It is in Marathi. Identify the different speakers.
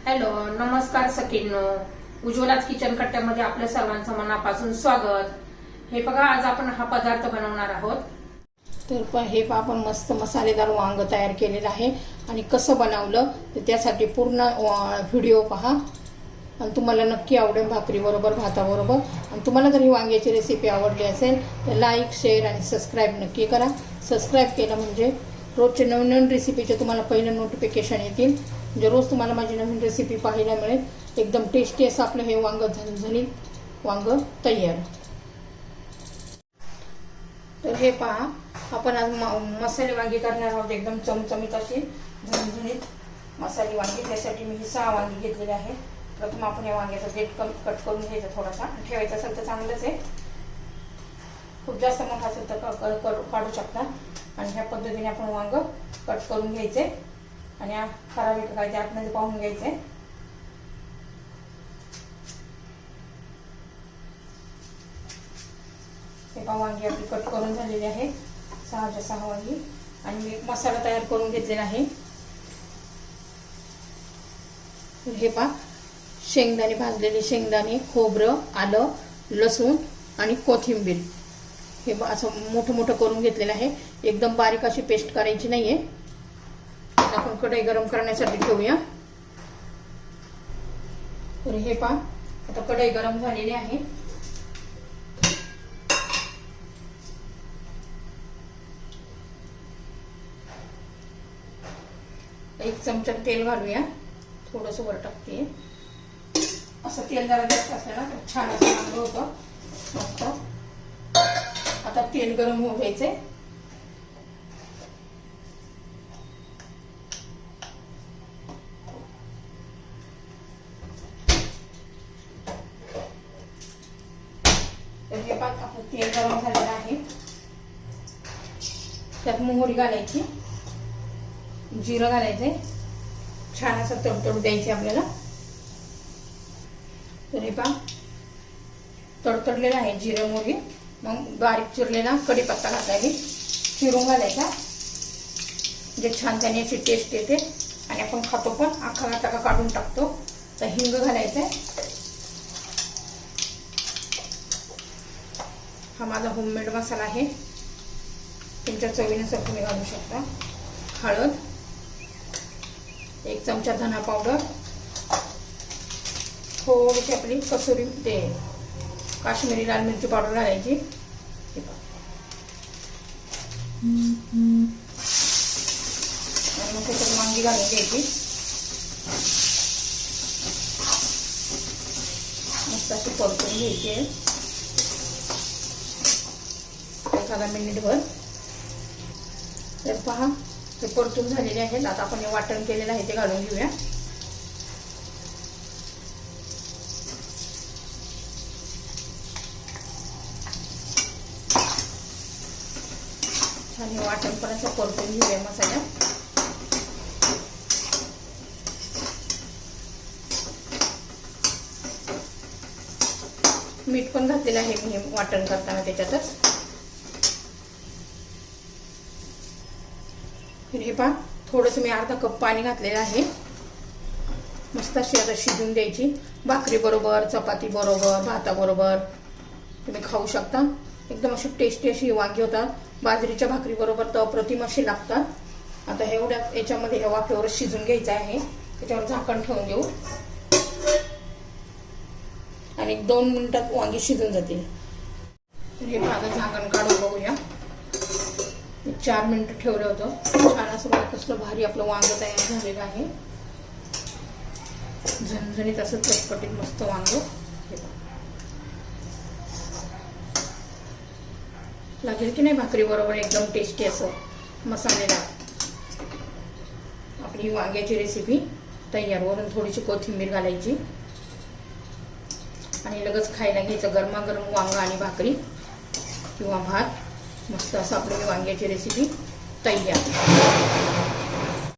Speaker 1: हॅलो, नमस्कार सखींनो. उज्ज्वलाच किचन कट्ट्यामध्ये आपल्या सर्वांचं मनापासून स्वागत. हे बघा, आज आपण हा पदार्थ बनवणार आहोत.
Speaker 2: तर हे आपण मस्त मसालेदार वांग तयार केलेलं आहे आणि कसं बनवलं तर त्यासाठी पूर्ण व्हिडिओ पहा आणि तुम्हाला नक्की आवडेल भाकरीबरोबर, भाताबरोबर. आणि तुम्हाला जर ही वांग्याची रेसिपी आवडली असेल तर लाईक, शेअर आणि सबस्क्राईब नक्की करा. सबस्क्राईब केलं म्हणजे रोजचे नवीन नवीन रेसिपीचे तुम्हाला पहिलं नोटिफिकेशन येतील. म्हणजे रोज तुम्हाला माझी नवीन रेसिपी पाहायला मिळेल. एकदम टेस्टी असं आपलं हे वांग झणझणीत वांग तयार. तर हे पहा, आपण आज मसाले वांगी करणार आहोत. एकदम चमचमीत अशी झणझणीत मसाले वांगी. त्यासाठी मी 6 वांगी घेतलेले आहे. प्रथम आपण या वांग्याचा देठ कट करून घ्यायचा. थोडासा ठेवायचा असेल तर चांगलंच आहे. खूप जास्त मोठा असेल तर काढू शकता. आणि ह्या पद्धतीने आपण वांग कट करून घ्यायचे आणि खराब आहे काय ते आतमध्ये पाहून घ्यायचे. हे पहा, वांगी आपली कट करून झालेली आहे. 6 वांगी. आणि मी एक मसाला तयार करून घेतलेला आहे. हे पहा, शेंगदाणे, भाजलेले शेंगदाणे, खोबरं, आलं, लसूण आणि कोथिंबीर हे असं मोठं मोठं करून घेतलेलं आहे. एकदम बारीक अशी पेस्ट करायची नाहीये. आपण कढई गरम करण्यासाठी ठेवूया. तर हे पहा, आता कढई गरम झालेली आहे. एक चमचा तेल घालूया. थोडंसं वर टाकते. असं तेल जरा जास्त असलं ना तर छान असं वांग होतं मस्त. आता तेल गरम होऊ द्यायचे. तर हे पाहता, आपलं तेल गरम झालेलं आहे. त्यात मोहरी घालायची, जिरं घालायचे, छान असं तडतडू द्यायचे आपल्याला. तर हे पहा, तडतडलेलं आहे जिरं, मोहरी. मग बारीक चिरलेला कढीपत्ता घालायचा, चिरून घालायचा. म्हणजे छान त्याने अशी टेस्ट येते. आणि आपण खातो पण, अख्खा काढून टाकतो. तर हिंग घालायचंय. हा माझा होममेड मसाला आहे. तुमच्या चवीनुसार तुम्ही घालू शकता. हळद, 1 चमचा धना पावडर, थोडीशी आपली कसुरी ते काश्मीरी लाल मिरची पावडर घालायची. आणि मग त्याच्यात वांगी घालून घ्यायची. मस्त अशी परतून घ्यायची आहे 1 मिनिटभर. तर पहा, ते परतून झालेले आहेत. आता आपण हे वाटण केलेलं आहे ते घालून घेऊया. छान हे वाटण पण असं परतून घेऊया मसाल्यात. मीठ पण घातलेलं आहे मी वाटण करताना त्याच्यातच. हे पहा, थोडंसं मी अर्धा कप पाणी घातलेलं आहे. मस्त अशी आता शिजून द्यायची. भाकरी बरोबर, चपाती बरोबर, भाताबरोबर तुम्ही खाऊ शकता. एकदम अशी टेस्टी अशी वांगी होतात. बाजरीच्या भाकरी बरोबर तर अप्रतिम अशी लागतात. आता एवढ्या याच्यामध्ये ह्या वाफेवर शिजून घ्यायचं आहे. त्याच्यावर झाकण ठेवून घेऊ आणि 2 मिनिटात वांगी शिजून जातील. हे आता झाकण काढून बघूया. 4 मिनिटं ठेवलं होतं. छान असं बघा कसलं भारी आपलं वांग तयार झालेलं आहे. झणझणीत असं चटपटीत मस्त वांग. लागेल की नाही भाकरी बरोबर, एकदम टेस्टी असं मसालेदार आपली वांग्याची रेसिपी तयार. वरून थोडीशी कोथिंबीर घालायची आणि लगेच खायला घ्यायचं गरमागरम वांग आणि भाकरी किंवा भात. मस्त असं आपली वांग्याची रेसिपी तयार.